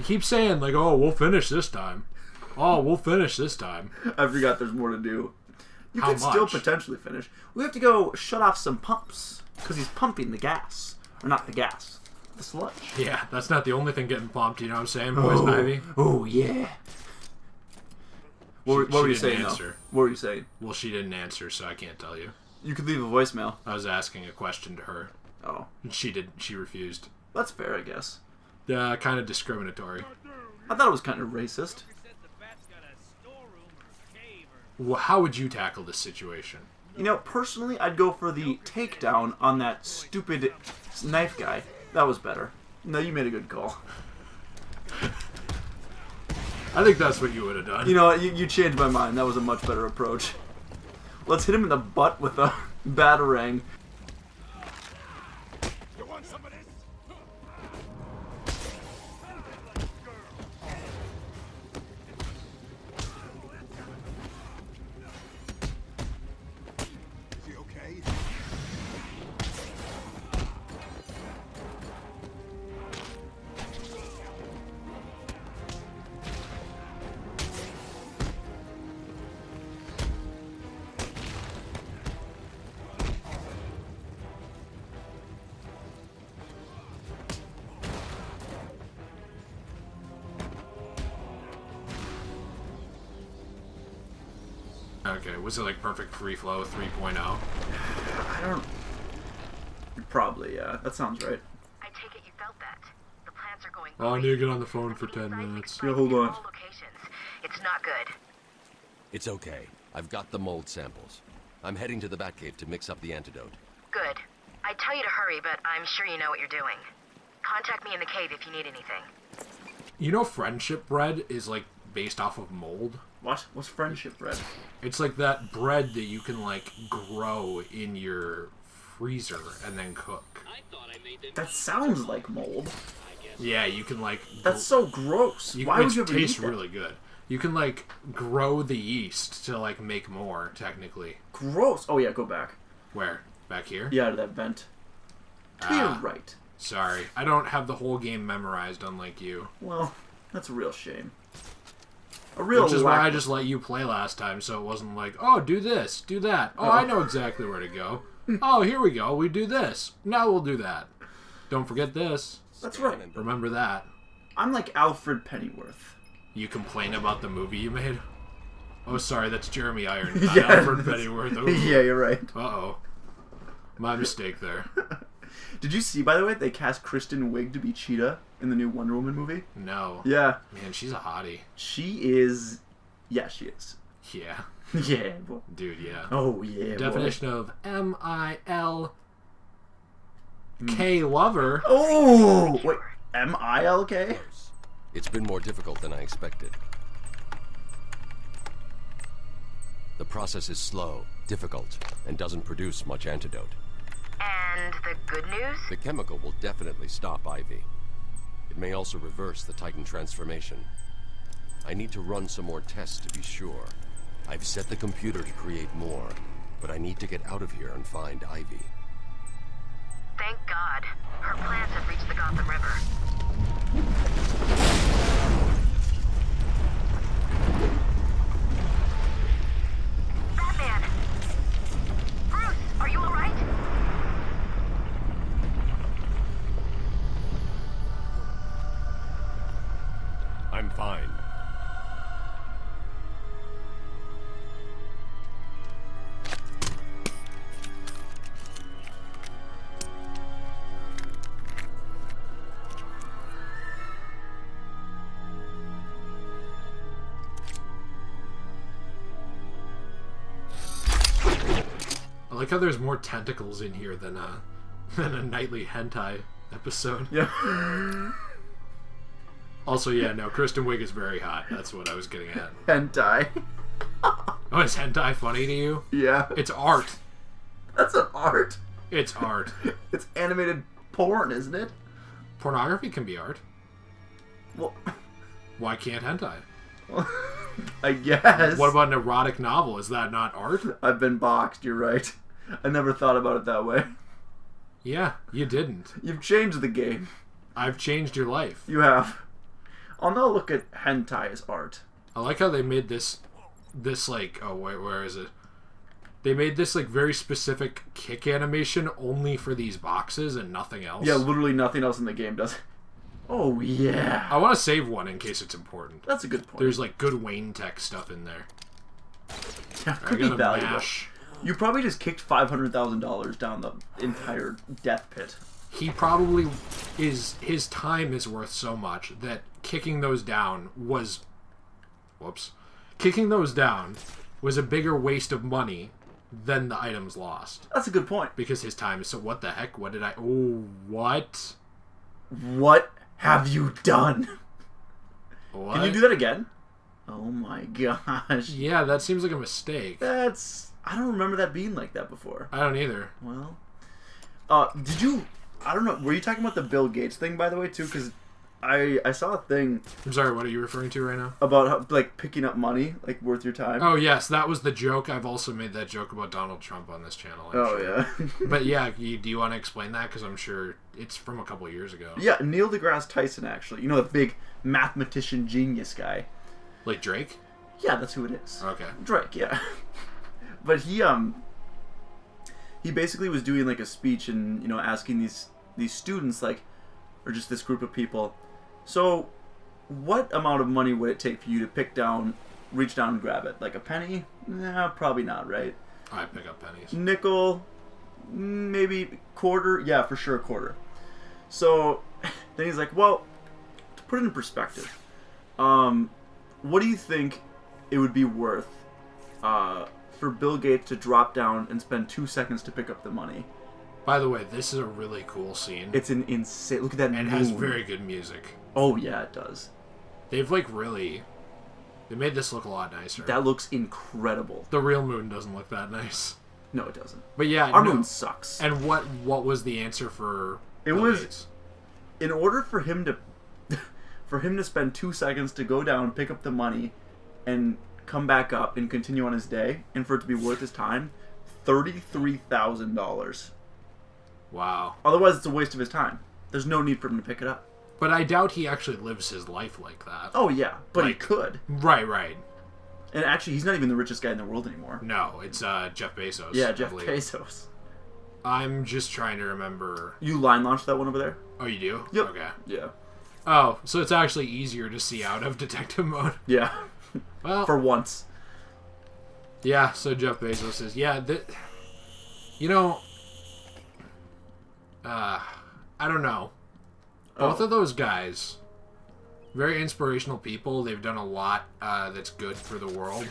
keep saying, like, oh, we'll finish this time. Oh, we'll finish this time. I forgot there's more to do. You How could still much? potentially finish. We have to go shut off some pumps. Because he's pumping the gas. Or not the gas. The sludge. Yeah, that's not the only thing getting pumped, you know what I'm saying, Poison Ivy? Oh, yeah. What were you didn't saying, answer. though? What were you saying? Well, she didn't answer, so I can't tell you. You could leave a voicemail. I was asking a question to her. Oh. And she refused. That's fair, I guess. Kind of discriminatory. I thought it was kind of racist. Well, how would you tackle this situation? You know, personally, I'd go for the takedown on that stupid knife guy. That was better. No, you made a good call. I think that's what you would have done. You know what? You changed my mind. That was a much better approach. Let's hit him in the butt with a batarang. You want some of this? Is he okay? Okay, was it like perfect free flow 3.0? I don't... Probably, yeah. That sounds right. I take it you felt that. The plants are going. Oh, I need to get on the phone for 10 minutes. Yeah, hold on. It's not good. It's okay. I've got the mold samples. I'm heading to the Batcave to mix up the antidote. Good. I'd tell you to hurry, but I'm sure you know what you're doing. Contact me in the cave if you need anything. You know friendship bread is like based off of mold? What? What's friendship bread? It's like that bread that you can like grow in your freezer and then cook. That sounds like mold. Yeah, you can like... That's so gross. Why would you ever tastes eat that? really good. You can like grow the yeast to like make more, technically. Gross. Oh yeah, go back. Where? Back here? Yeah, to that vent. To your right. Sorry. I don't have the whole game memorized, unlike you. Well, that's a real shame. A real Which is why lack I just let you play last time, so it wasn't like, oh, do this, do that. Oh, I know exactly where to go. Oh, here we go. We do this. Now we'll do that. Don't forget this. That's right. Remember that. I'm like Alfred Pennyworth. You complain about the movie you made? Oh, sorry, that's Jeremy Irons, not Yeah. Alfred Pennyworth. Ooh. Yeah, you're right. Uh-oh. My mistake there. Did you see, by the way, they cast Kristen Wiig to be Cheetah in the new Wonder Woman movie? No. Yeah. Man, she's a hottie. She is... Yeah, she is. Yeah. Yeah, boy. Dude, yeah. Oh, yeah, Definition of M-I-L-K lover. Oh! Wait, M-I-L-K? It's been more difficult than I expected. The process is slow, difficult, and doesn't produce much antidote. And the good news? The chemical will definitely stop Ivy. It may also reverse the Titan transformation. I need to run some more tests to be sure. I've set the computer to create more, but I need to get out of here and find Ivy. Thank God. Her plants have reached the Gotham River. Batman! Bruce, are you alright? I'm fine. I like how there's more tentacles in here than a nightly hentai episode. Yeah. Also, yeah, no, Kristen Wiig is very hot. That's what I was getting at. Hentai. Oh, is hentai funny to you? Yeah. It's art. That's an art. It's art. It's animated porn, isn't it? Pornography can be art. Well, Why can't hentai? I guess. What about an erotic novel? Is that not art? I've been boxed, you're right. I never thought about it that way. Yeah, you didn't. You've changed the game. I've changed your life. You have. I'll now look at hentai as art. I like how they made this like, oh wait, where is it? They made this like very specific kick animation only for these boxes and nothing else. Yeah, literally nothing else in the game does. Oh yeah. I want to save one in case it's important. That's a good point. There's like good Wayne Tech stuff in there. That could be gotta valuable. mash. You probably just kicked $500,000 down the entire death pit. He probably his time is worth so much that kicking those down was a bigger waste of money than the items lost. That's a good point. Because his time is so... What the heck? What did I... Oh, what? What have you done? What? Can you do that again? Oh my gosh. Yeah, that seems like a mistake. I don't remember that being like that before. I don't either. Well, did you... I don't know. Were you talking about the Bill Gates thing, by the way, too? Because I saw a thing... I'm sorry, what are you referring to right now? About, how, like, picking up money, like, worth your time. Oh, yes, that was the joke. I've also made that joke about Donald Trump on this channel. I'm sure. Yeah. But yeah, do you want to explain that? Because I'm sure it's from a couple of years ago. Yeah, Neil deGrasse Tyson, actually. You know, the big mathematician genius guy. Like Drake? Yeah, that's who it is. Okay. Drake, yeah. But he basically was doing, like, a speech and, you know, asking these students, like, or just this group of people, so what amount of money would it take for you to reach down and grab it? Like a penny? Nah, probably not, right? I pick up pennies. Nickel? Maybe quarter? Yeah, for sure a quarter. So then he's like, well, to put it in perspective, what do you think it would be worth for Bill Gates to drop down and spend 2 seconds to pick up the money? By the way, this is a really cool scene. It's an insane... Look at that moon. And it has very good music. Oh, yeah, it does. They've, like, really... They made this look a lot nicer. That looks incredible. The real moon doesn't look that nice. No, it doesn't. But yeah... Our moon sucks. And what was the answer for... It was... Gates? In order for him to... for him to spend 2 seconds to go down, pick up the money, and come back up and continue on his day, and for it to be worth his time, $33,000. Wow. Otherwise, it's a waste of his time. There's no need for him to pick it up. But I doubt he actually lives his life like that. Oh, yeah. But like, he could. Right. And actually, he's not even the richest guy in the world anymore. No, it's Jeff Bezos. Yeah, Jeff Bezos. I'm just trying to remember... You line launched that one over there? Oh, you do? Yep. Okay. Yeah. Oh, so it's actually easier to see out of detective mode. Yeah. Well... For once. Yeah, so Jeff Bezos is... Yeah, you know... I don't know. Both of those guys, very inspirational people. They've done a lot that's good for the world.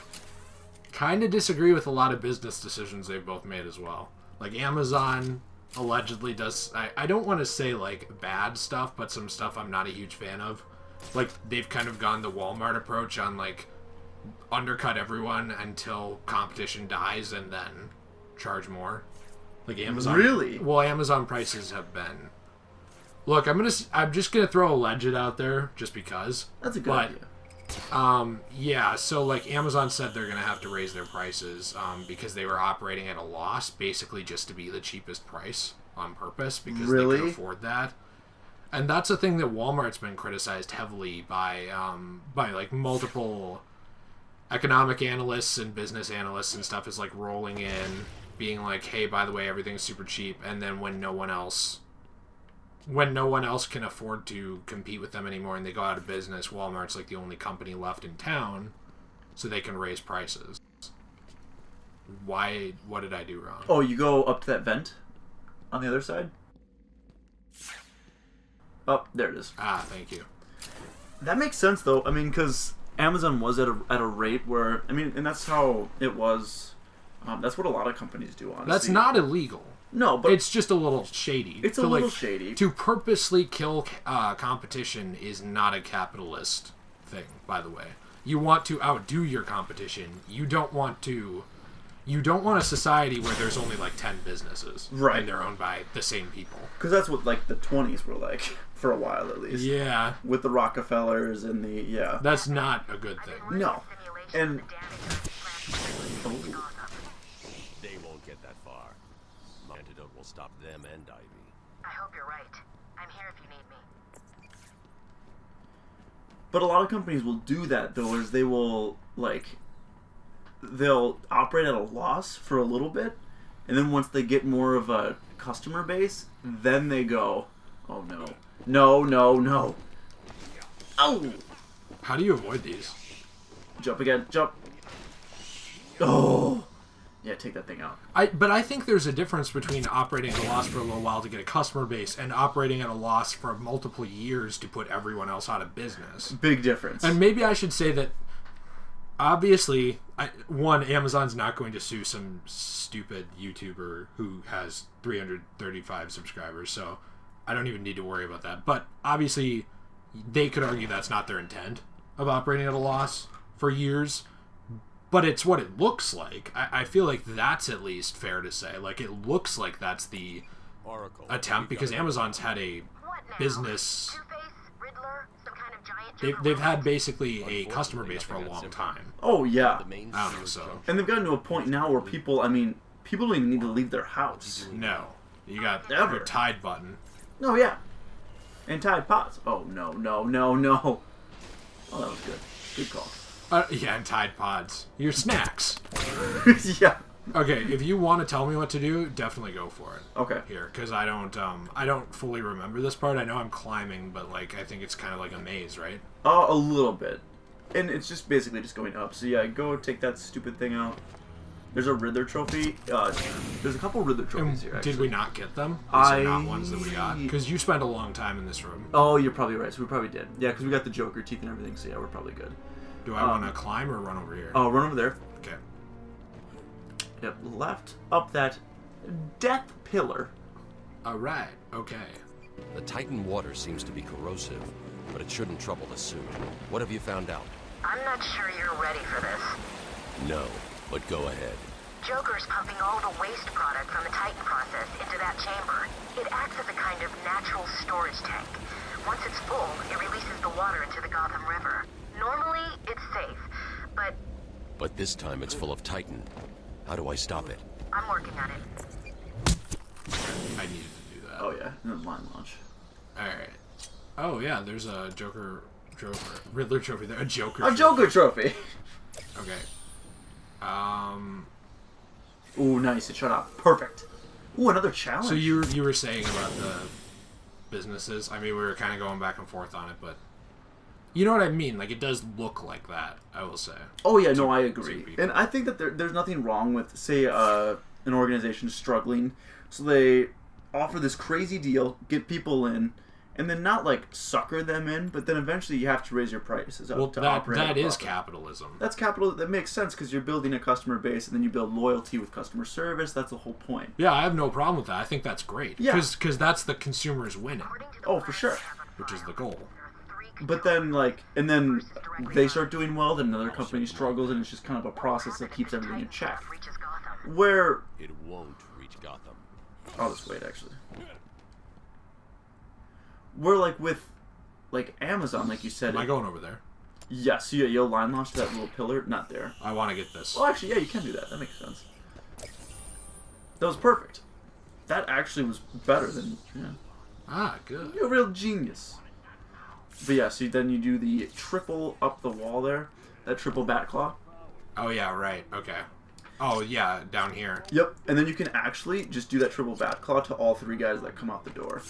Kind of disagree with a lot of business decisions they've both made as well. Like Amazon allegedly does... I don't want to say, like, bad stuff, but some stuff I'm not a huge fan of. Like, they've kind of gone the Walmart approach on, like, undercut everyone until competition dies and then charge more. Like Amazon. Really? Well, Amazon prices have been... Look, I'm just gonna throw a legend out there just because. That's a good idea. Yeah, so like Amazon said they're gonna have to raise their prices because they were operating at a loss, basically just to be the cheapest price on purpose because they could afford that. And that's a thing that Walmart's been criticized heavily by like multiple economic analysts and business analysts and stuff is like rolling in, being like, hey, by the way, everything's super cheap, and then when no one else can afford to compete with them anymore and they go out of business, Walmart's like the only company left in town, so they can raise prices. Why? What did I do wrong? Oh, you go up to that vent on the other side? Oh, there it is. Ah, thank you. That makes sense, though. I mean, because Amazon was at a rate where... I mean, and that's how it was... that's what a lot of companies do, honestly. That's not illegal. No, but... It's just a little shady. It's a little shady. To purposely kill competition is not a capitalist thing, by the way. You want to outdo your competition. You don't want a society where there's only like 10 businesses. Right. And they're owned by the same people. Because that's what, like, the 20s were like, for a while at least. Yeah. With the Rockefellers and the... Yeah. That's not a good thing. No. And... Oh. They won't get that far. My antidote will stop them and Ivy. I hope you're right. I'm here if you need me. But a lot of companies will do that, though, is they will, like, they'll operate at a loss for a little bit, and then once they get more of a customer base, then they go, oh no. No, no, no. Oh! How do you avoid these? Jump again, jump. Oh! Yeah, take that thing out. But I think there's a difference between operating at a loss for a little while to get a customer base and operating at a loss for multiple years to put everyone else out of business. Big difference. And maybe I should say that, obviously, Amazon's not going to sue some stupid YouTuber who has 335 subscribers, so I don't even need to worry about that. But obviously, they could argue that's not their intent of operating at a loss for years. But it's what it looks like. I feel like that's at least fair to say. Like, it looks like that's the Oracle, attempt, because Amazon's had a What now? business... Two-Face? Riddler? Some kind of giant They've had basically a customer base for a long time. Oh, yeah. The main I don't know, series so... jump. And they've gotten to a point now where people, people don't even need to leave their house. No. You got Ever. your Tide button. Oh, yeah. And Tide Pods. Oh, no, no, no, no. Oh, that was good. Good call. Yeah, and Tide Pods. Your snacks. Yeah. Okay, if you want to tell me what to do, definitely go for it. Okay. Here, because I don't fully remember this part. I know I'm climbing, but like I think it's kind of like a maze, right? A little bit. And it's just basically just going up. So yeah, go take that stupid thing out. There's a Riddler trophy. There's a couple Riddler And trophies here, actually. did we not get them? These are not ones that we got. Because you spent a long time in this room. Oh, you're probably right. So we probably did. Yeah, because we got the Joker teeth and everything. So yeah, we're probably good. Do I want to climb or run over here? Oh, run over there. Okay. Yep, left up that death pillar. Alright, okay. The Titan water seems to be corrosive, but it shouldn't trouble the suit. What have you found out? I'm not sure you're ready for this. No, but go ahead. Joker's pumping all the waste product from the Titan process into that chamber. It acts as a kind of natural storage tank. Once it's full, it releases the water into the Gotham River. Normally, it's safe, but But this time it's full of Titan. How do I stop it? I'm working on it. I needed to do that. Oh yeah, and then line launch. Alright. Oh yeah, there's a Riddler trophy there. A Joker A trophy. Joker trophy. Okay. Ooh, nice. It shut off. Perfect. Ooh, another challenge. So you were saying about the businesses. I mean, we were kind of going back and forth on it, but you know what I mean. Like, it does look like that, I will say. Oh yeah, no, I agree. people. And I think that there's nothing wrong with, say, an organization struggling, so they offer this crazy deal, get people in, and then not like sucker them in, but then eventually you have to raise your prices up Well, to that operate. at a is profit. capitalism. That's capital. That makes sense because you're building a customer base, and then you build loyalty with customer service. That's the whole point. Yeah, I have no problem with that. I think that's great. Yeah. Because that's the consumers winning, According to the Oh, for sure. which is the goal. there are 3 But then, like, and then they start doing well, then another company struggles, and it's just kind of a process that keeps everything in check. reaches Gotham. Where It won't reach Gotham. I'll just wait, actually. We're like with, like Amazon, like you said. Am I going over there? Yes, you'll line launch that little pillar. Not there. I want to get this. Well, actually, yeah, you can do that. That makes sense. That was perfect. That actually was better than. Yeah. Ah, good. You're a real genius. But yeah, so then you do the triple up the wall there. That triple bat claw. Oh, yeah, right. Okay. Oh, yeah, down here. Yep. And then you can actually just do that triple bat claw to all 3 guys that come out the door.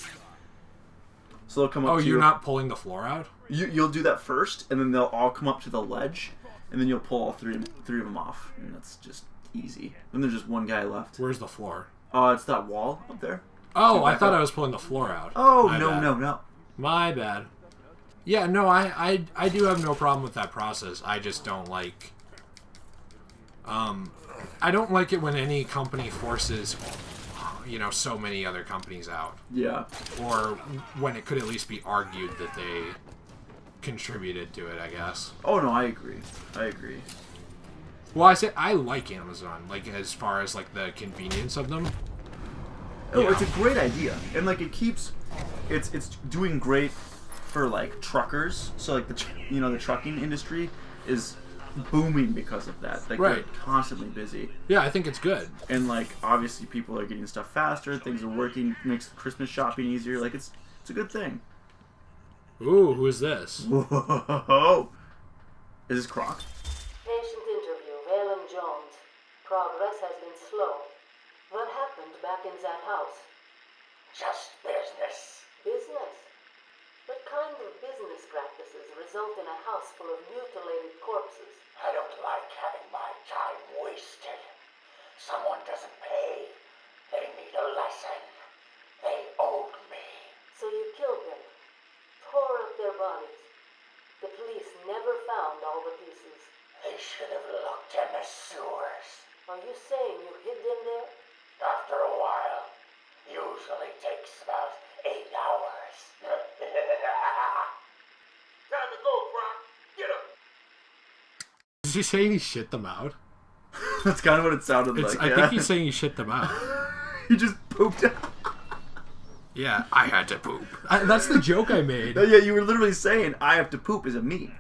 So they'll come up Oh, to you're you. not pulling the floor out? You'll do that first, and then they'll all come up to the ledge, and then you'll pull all three of them off, and that's just easy. Then there's just one guy left. Where's the floor? It's that wall up there. Oh, I back thought up. I was pulling the floor out. Oh, My no, bad. no. My bad. Yeah, no, I do have no problem with that process. I just don't like... I don't like it when any company forces, so many other companies out. Yeah. Or when it could at least be argued that they contributed to it, I guess. Oh, no, I agree. Well, I like Amazon, like, as far as, like, the convenience of them. Oh, Yeah. it's a great idea. And, like, it keeps... It's doing great for, like, truckers. So, like, the trucking industry is booming because of that. Like, Right. they're constantly busy. Yeah, I think it's good. And, like, obviously people are getting stuff faster. Things are working. Makes Christmas shopping easier. Like, it's a good thing. Ooh, who is this? Whoa. Is this Croc? Patient interview, Waylon Jones. Progress has been slow. What happened back in that house? Just business. Business? What kind of business practices result in a house full of mutilated corpses? I don't like having my time wasted. Someone doesn't pay. They need a lesson. They owed me. So you killed them, tore up their bodies. The police never found all the pieces. They should have looked in the sewers. Are you saying you hid them there? After a while. Usually takes about 8 hours. Time to go, Brock. Get him. Is he saying he shit them out? That's kind of what it sounded like. I think he's saying he shit them out. He just pooped out. Yeah, I had to poop. That's the joke I made. No, yeah, you were literally saying, I have to poop is a meme.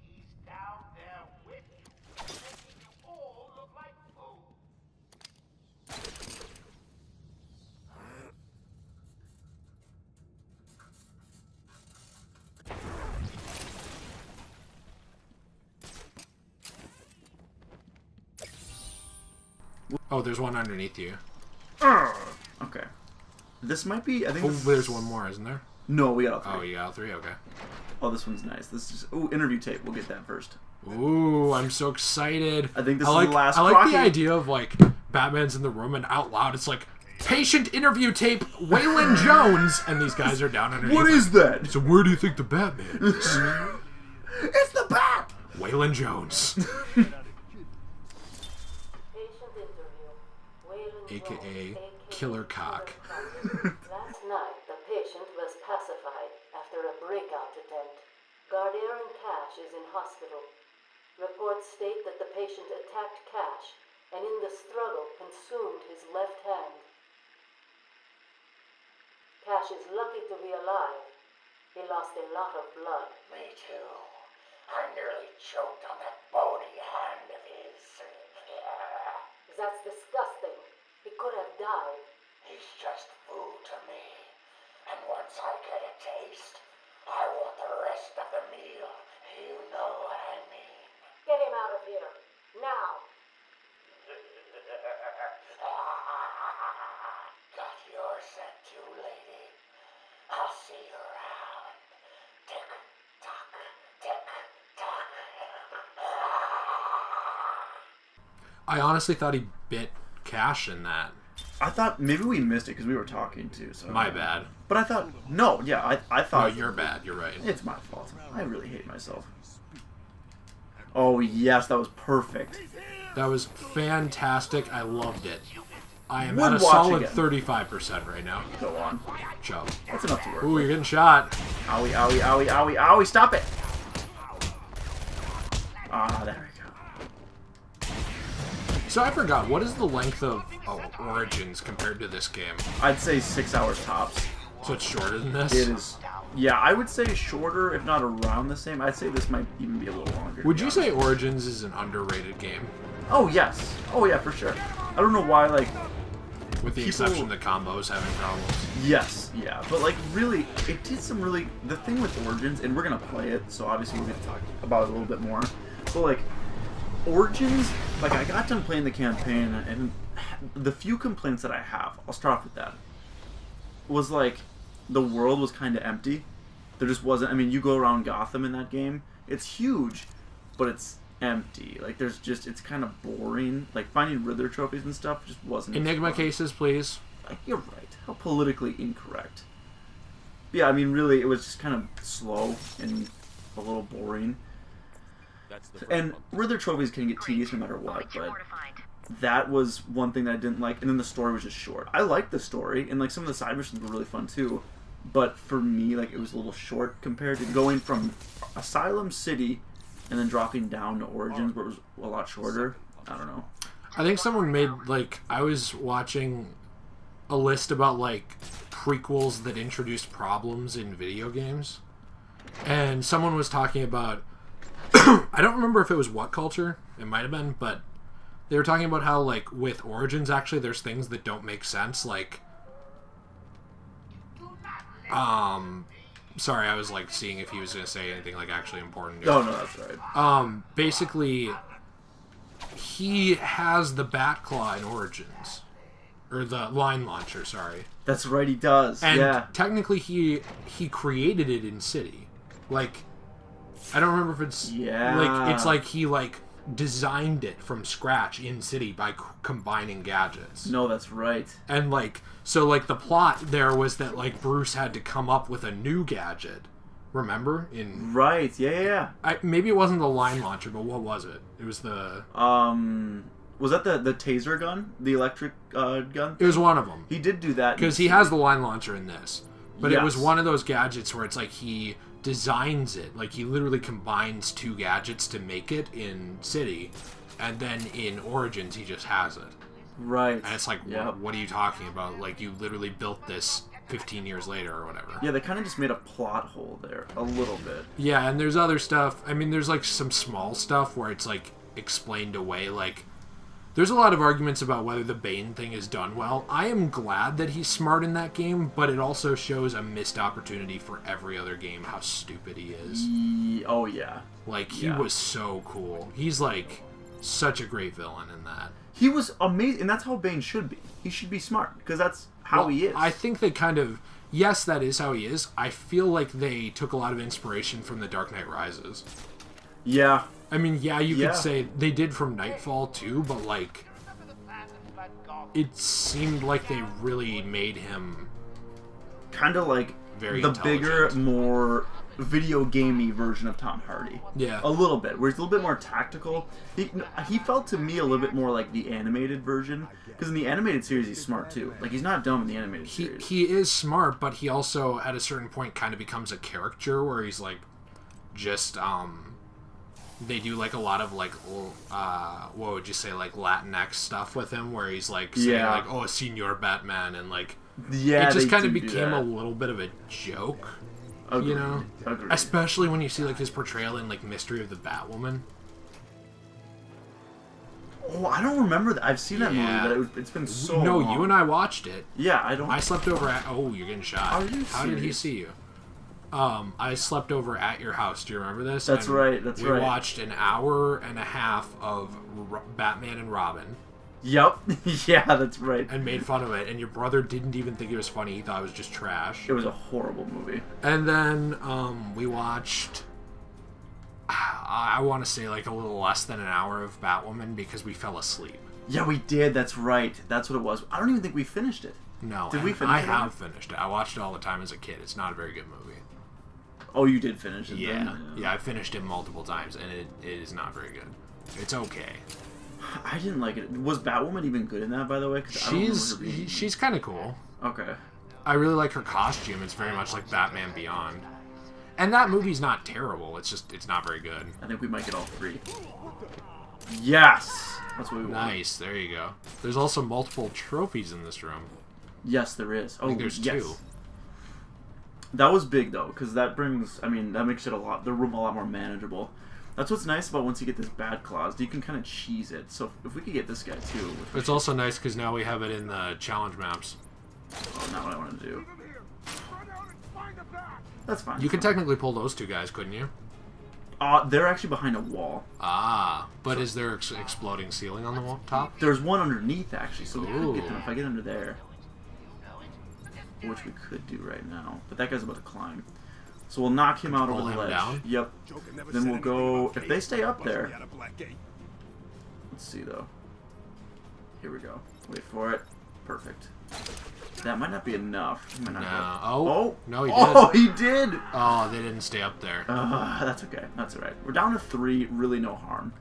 He's down there with you, making you all look like food. Oh, there's one underneath you. Okay. This might be, I think Oh, this- there's one more, isn't there? No, we got all three. Oh, you got all three? Okay. Oh, this one's nice. This is, ooh, interview tape. We'll get that first. Ooh, I'm so excited. I think this like, is the last I like Crocky. the idea of, like, Batman's in the room and out loud it's like, patient interview tape, Waylon Jones, and these guys are down underneath. What is that? So where do you think the Batman is? It's the Bat! Waylon Jones. Patient interview, Waylon AKA Jones, Killer Cock. Last night, the patient was pacified after a breakout attempt. Gardier and Cash is in hospital. Reports state that the patient attacked Cash and in the struggle consumed his left hand. Cash is lucky to be alive. He lost a lot of blood. Me too. I nearly choked on that bony hand of his. That's disgusting. He could have died. He's just food to me. And once I get a taste, I want the rest of the meal. You know what I mean. Get him out of here. Now. Got your scent too, lady. I'll see you around. Tick tock, tick tock. I honestly thought he bit Cash in that. I thought maybe we missed it because we were talking too. So My bad. But I thought, no, yeah, I Oh, thought. you're bad. You're right. It's my fault. I really hate myself. Oh, yes, that was perfect. That was fantastic. I loved it. I am Would at a watch solid again. 35% right now. Go on. Chub. That's enough to work Ooh, with. you're getting shot. Owie, owie, owie, owie, owie, stop it! Ah, there we go. So I forgot, what is the length of Origins compared to this game? I'd say 6 hours tops. So it's shorter than this? It is. Yeah, I would say shorter, if not around the same. I'd say this might even be a little longer. to Would be you honest. say Origins is an underrated game? Oh, yes. Oh, yeah, for sure. I don't know why, like, With the People- exception of the combos having problems. yes, yeah. But, like, really, it did some really... The thing with Origins, and we're going to play it, so obviously we're going to talk about it a little bit more. But, like, Origins, like, I got done playing the campaign, and the few complaints that I have, I'll start off with that, was, like, the world was kind of empty. There just wasn't... I mean, you go around Gotham in that game, it's huge, but it's empty. Like, there's just... It's kind of boring. Like, finding Riddler trophies and stuff just wasn't... as Enigma fun. cases, please. Like, you're right. How politically incorrect. But yeah, I mean, really, it was just kind of slow and a little boring. That's the first And one. Riddler trophies can get tedious no matter Only what, two but more to find. that was one thing that I didn't like. And then the story was just short. I liked the story, and like some of the side missions were really fun too. But for me, like, it was a little short compared to going from Asylum City and then dropping down to Origins, where it was a lot shorter. I don't know. I think someone made, like, I was watching a list about, like, prequels that introduced problems in video games. And someone was talking about I don't remember if it was what culture. It might have been, but they were talking about how, like, with Origins, actually, there's things that don't make sense, like, sorry, I was, like, seeing if he was going to say anything, like, actually important. Oh, no, that's right. Basically, he has the Batclaw in Origins. Or the line launcher, sorry. That's right, he does. And yeah. technically, he created it in City. Like, I don't remember if it's... Yeah. Like, it's like he, like, designed it from scratch in City by combining gadgets. No, that's right. And, like, so, like, the plot there was that, like, Bruce had to come up with a new gadget. Remember? Right, yeah. Maybe it wasn't the line launcher, but what was it? It was the... Was that the taser gun? The electric gun? It was one of them. He did do that. Because he has the line launcher in this. But Yes. it was one of those gadgets where it's like he designs it. Like, he literally combines two gadgets to make it in City. And then in Origins, he just has it. Right. And it's like, what are you talking about? Like, you literally built this 15 years later or whatever. Yeah, they kind of just made a plot hole there. A little bit. Yeah, and there's other stuff. I mean, there's, like, some small stuff where it's, like, explained away. Like, there's a lot of arguments about whether the Bane thing is done well. I am glad that he's smart in that game, but it also shows a missed opportunity for every other game how stupid he is. Oh, yeah. Like, he was so cool. He's, like, such a great villain in that. He was amazing, and that's how Bane should be. He should be smart, because that's how he is. I think they kind of... Yes, that is how he is. I feel like they took a lot of inspiration from The Dark Knight Rises. Yeah. I mean, yeah, you could say they did from Nightfall too, but, like, it seemed like they really made him kind of like very the bigger, more video gamey version of Tom Hardy. Yeah. A little bit, where he's a little bit more tactical. He felt to me a little bit more like the animated version, because in the animated series he's smart too. Like, he's not dumb in the animated series. He is smart, but he also, at a certain point, kind of becomes a caricature where he's, like, just, they do, like, a lot of, like, what would you say, like, Latinx stuff with him, where he's, like, saying, like, oh, Senor Batman, and, like, it just kind of became a little bit of a joke, you know? Agreed. Especially when you see, like, his portrayal in, like, Mystery of the Batwoman. Oh, I don't remember that. I've seen that movie, but it's been so long. No, you and I watched it. Yeah, I don't... I slept over at... Oh, you're getting shot. Are you How did he see you? I slept over at your house. Do you remember this? That's right. That's right. We watched an hour and a half of Batman and Robin. Yep. Yeah, that's right. And made fun of it. And your brother didn't even think it was funny. He thought it was just trash. It was a horrible movie. And then we watched... I want to say like a little less than an hour of Batwoman because we fell asleep. Yeah, we did. That's right. That's what it was. I don't even think we finished it. No. Did we finish it? I have finished it. I watched it all the time as a kid. It's not a very good movie. Oh, you did finish it? Yeah. Then? Yeah, I finished it multiple times, and it is not very good. It's okay. I didn't like it. Was Batwoman even good in that, by the way? She's kind of cool. Okay. I really like her costume. It's very much like Batman Beyond. And that movie's not terrible. It's just, it's not very good. I think we might get all three. Yes! That's what we want. Nice. There you go. There's also multiple trophies in this room. Yes, there is. I think there's two. That was big, though, because that brings, I mean, that makes it the room a lot more manageable. That's what's nice about once you get this bad clause. You can kind of cheese it. So if we could get this guy, too. It's also nice because now we have it in the challenge maps. Oh, not what I want to do. That's fine. You could technically pull those two guys, couldn't you? They're actually behind a wall. Ah, but is there exploding ceiling on the top? There's one underneath, actually, so we could get them if I get under there. Which we could do right now. But that guy's about to climb. So we'll knock him out over the ledge. Down? Yep. Then we'll go... If they stay up there... Let's see, though. Here we go. Wait for it. Perfect. That might not be enough. He might not No. Oh! No, he did. Oh, he did! Oh, they didn't stay up there. That's okay. That's alright. We're down to 3. Really no harm.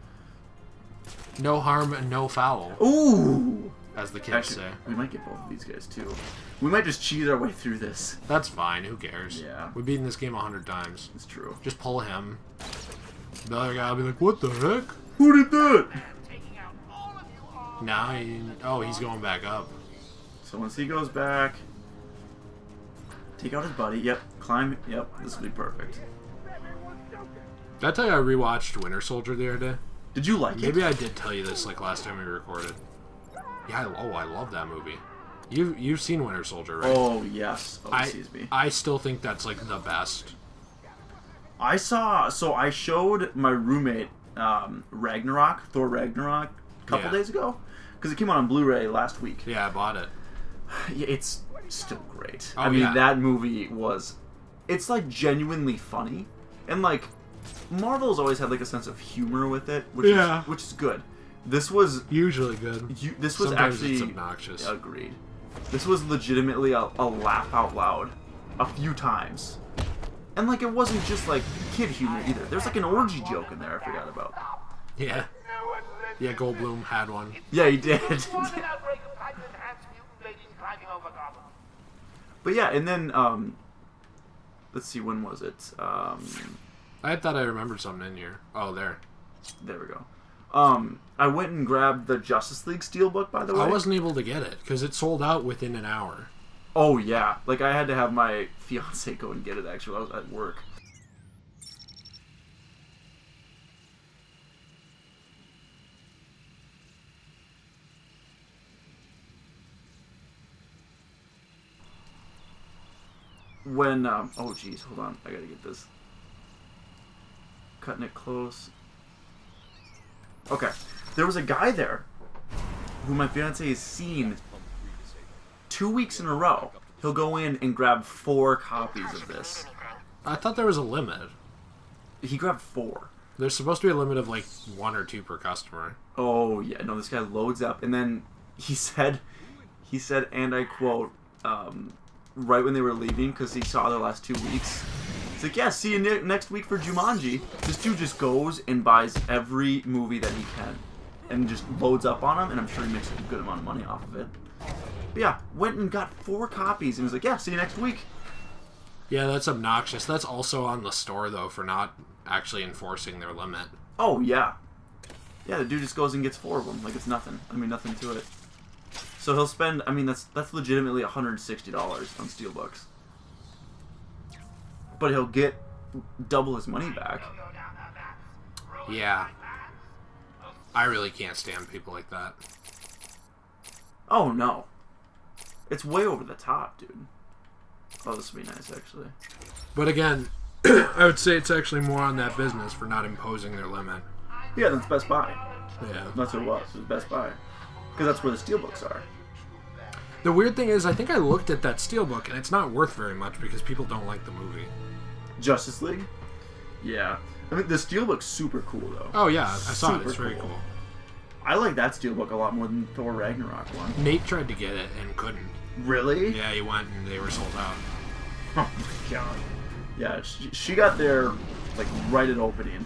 No harm and no foul. Ooh! As the kids say. We might get both of these guys, too. We might just cheese our way through this. That's fine. Who cares? Yeah. We've beaten this game 100 times. It's true. Just pull him. The other guy will be like, what the heck? Who did that? Now he's going back up. So once he goes back, take out his buddy. Yep. Climb. Yep. This will be perfect. Did I tell you I rewatched Winter Soldier the other day? Did you like it? Maybe I did tell you this like last time we recorded. Yeah, I love that movie. You've seen Winter Soldier, right? Oh yes. Oh, excuse me. I still think that's like the best. I showed my roommate Thor Ragnarok a couple days ago, because it came out on Blu-ray last week. Yeah, I bought it. Yeah, it's still great. Oh, I mean, yeah. that movie it's like genuinely funny, and like Marvel's always had like a sense of humor with it, which is good. This was Usually good. this was Sometimes actually it's obnoxious. Agreed. This was legitimately a laugh out loud a few times. And, like, it wasn't just, like, kid humor, either. There's, like, an orgy joke in there I forgot about. Yeah. Yeah, Goldblum had one. Yeah, he did. But, yeah, and then, let's see, when was it? I thought I remembered something in here. Oh, there. There we go. I went and grabbed the Justice League Steelbook, by the way. I wasn't able to get it, because it sold out within an hour. Oh, yeah. Like, I had to have my fiance go and get it, actually. I was at work. When, oh, geez, hold on. I gotta get this. Cutting it close. Okay. There was a guy there who my fiance has seen 2 weeks in a row. He'll go in and grab 4 copies of this. I thought there was a limit. He grabbed 4. There's supposed to be a limit of like 1 or 2 per customer. Oh yeah, no, this guy loads up, and then he said, and I quote, right when they were leaving, because he saw their last 2 weeks, he's like, yeah, see you next week for Jumanji. This dude just goes and buys every movie that he can, and just loads up on them, and I'm sure he makes a good amount of money off of it. But yeah, went and got 4 copies, and was like, yeah, see you next week. Yeah, that's obnoxious. That's also on the store, though, for not actually enforcing their limit. Oh, yeah. Yeah, the dude just goes and gets 4 of them, like it's nothing. I mean, nothing to it. So he'll spend, I mean, that's legitimately $160 on Steelbooks. But he'll get double his money back. Yeah. I really can't stand people like that. Oh, no. It's way over the top, dude. Oh, this would be nice, actually. But again, I would say it's actually more on that business for not imposing their limit. Yeah, that's Best Buy. Yeah. That's what it was. It was Best Buy. Because that's where the Steelbooks are. The weird thing is, I think I looked at that Steelbook, and it's not worth very much because people don't like the movie. Justice League? Yeah. I mean, the Steelbook's super cool, though. Oh, yeah. I saw it. It's Super very cool. I like that Steelbook a lot more than Thor Ragnarok one. Nate tried to get it and couldn't. Really? Yeah, he went and they were sold out. Oh my god. Yeah, she got there, like, right at opening.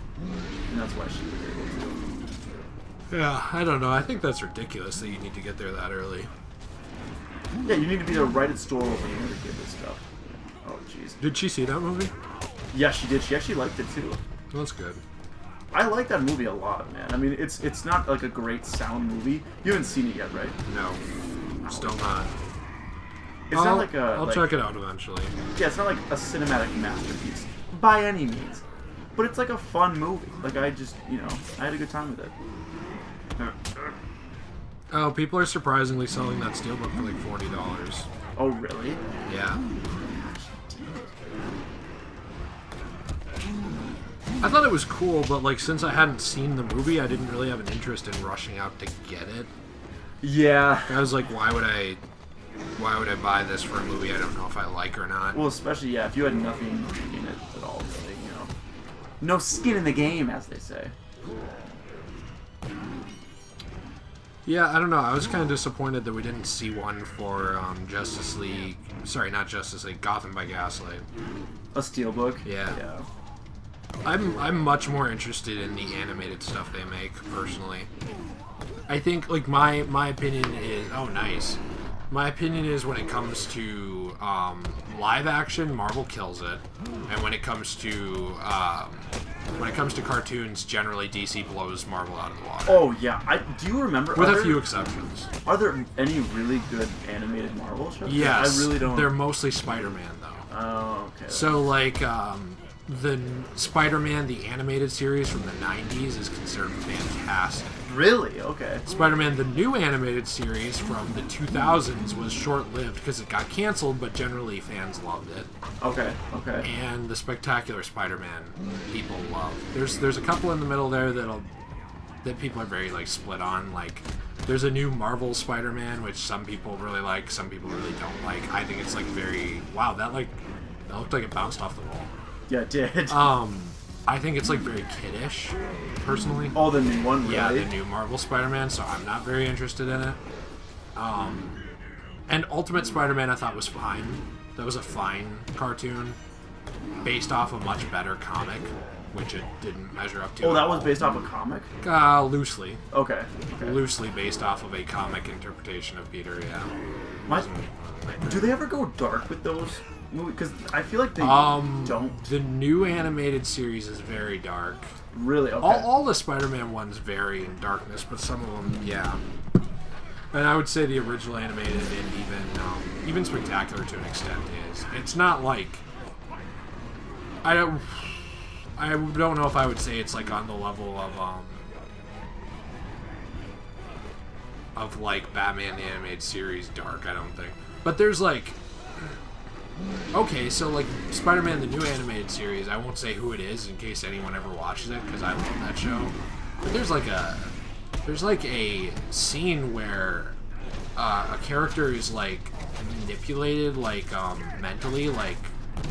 And that's why she was able to. Yeah, I don't know. I think that's ridiculous that you need to get there that early. Yeah, you need to be there right at store opening to get this stuff. Oh, jeez. Did she see that movie? Yeah, she did. She actually liked it, too. That's good. I like that movie a lot, man. I mean, it's not, like, a great sound movie. You haven't seen it yet, right? No. Still not. It's not like a... I'll like, check it out eventually. Yeah, it's not like a cinematic masterpiece. By any means. But it's like a fun movie. Like, I just, I had a good time with it. Oh, people are surprisingly selling that Steelbook for like $40. Oh, really? Yeah. I thought it was cool, but like since I hadn't seen the movie, I didn't really have an interest in rushing out to get it. Yeah. I was like, why would I buy this for a movie I don't know if I like or not? Well, especially, yeah, if you had nothing in it at all, really, No skin in the game, as they say. Yeah, I don't know. I was kind of disappointed that we didn't see one for Justice League. Sorry, not Justice League. Gotham by Gaslight. A Steelbook? Yeah. I'm much more interested in the animated stuff they make, personally. I think, like, my opinion is... Oh, nice. My opinion is when it comes to live action, Marvel kills it. And when it comes to cartoons, generally DC blows Marvel out of the water. Oh, yeah. Do you remember... With a few exceptions. Are there any really good animated Marvel shows? Yes. I really don't... They're mostly Spider-Man, though. Oh, okay. So, like, the Spider-Man, the animated series from the 90s, is considered fantastic. Really? Okay. Spider-Man, the new animated series from the 2000s, was short-lived because it got canceled, but generally fans loved it. Okay. And the Spectacular Spider-Man, people love. There's a couple in the middle there that people are very like split on. Like, there's a new Marvel Spider-Man, which some people really like, some people really don't like. I think it's like very that looked like it bounced off the wall. Yeah, it did. I think it's like very kiddish, personally. Oh, the new one, really? Yeah, the new Marvel Spider-Man, so I'm not very interested in it. And Ultimate Spider-Man I thought was fine. That was a fine cartoon, based off a much better comic, which it didn't measure up to. Oh, that was based off a comic? Loosely. Okay. Loosely based off of a comic interpretation of Peter, yeah. What? Do they ever go dark with those movies? Because I feel like they don't. The new animated series is very dark. Really? Okay. All the Spider-Man ones vary in darkness, but some of them, yeah. And I would say the original animated and even Spectacular to an extent is. It's not like... I don't know if I would say it's like on the level of like Batman the Animated Series dark, I don't think. But there's like... Okay, so like Spider-Man the new animated series, I won't say who it is in case anyone ever watches it, because I love that show. But there's like a scene where a character is like manipulated, like mentally, like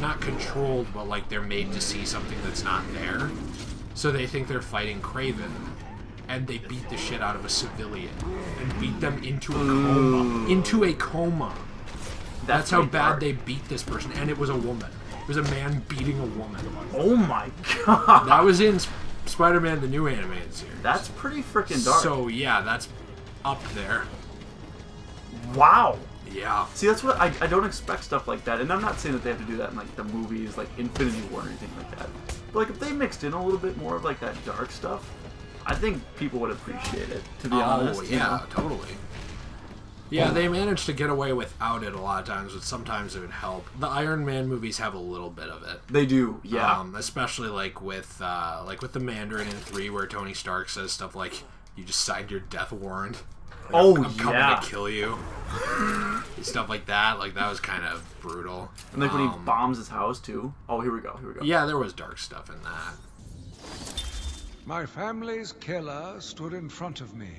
not controlled, but like they're made to see something that's not there. So they think they're fighting Kraven, and they beat the shit out of a civilian and beat them into a coma. That's how bad they beat this person, and it was a woman. It was a man beating a woman. Oh my god! That was in Spider-Man the new animated series. That's pretty freaking dark. So yeah, that's up there. Wow. Yeah. See, that's what I don't expect stuff like that, and I'm not saying that they have to do that in like the movies, like Infinity War or anything like that. But like if they mixed in a little bit more of like that dark stuff, I think people would appreciate it. To be honest. Oh yeah, totally. Yeah, they managed to get away without it a lot of times, but sometimes it would help. The Iron Man movies have a little bit of it. They do, yeah. Especially like with the Mandarin in 3, where Tony Stark says stuff like, "You just signed your death warrant. I'm coming to kill you." Stuff like that. Like that was kind of brutal. And like when he bombs his house too. Oh, here we go. Yeah, there was dark stuff in that. My family's killer stood in front of me.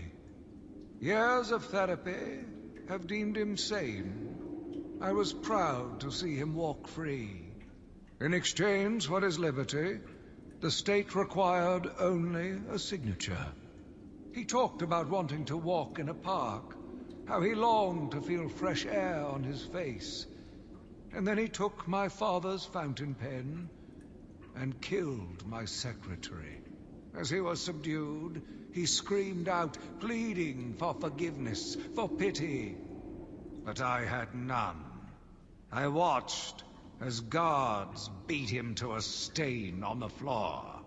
Years of therapy have deemed him sane. I was proud to see him walk free. In exchange for his liberty, the state required only a signature. He talked about wanting to walk in a park, how he longed to feel fresh air on his face. And then he took my father's fountain pen and killed my secretary. As he was subdued, he screamed out, pleading for forgiveness, for pity. But I had none. I watched as guards beat him to a stain on the floor.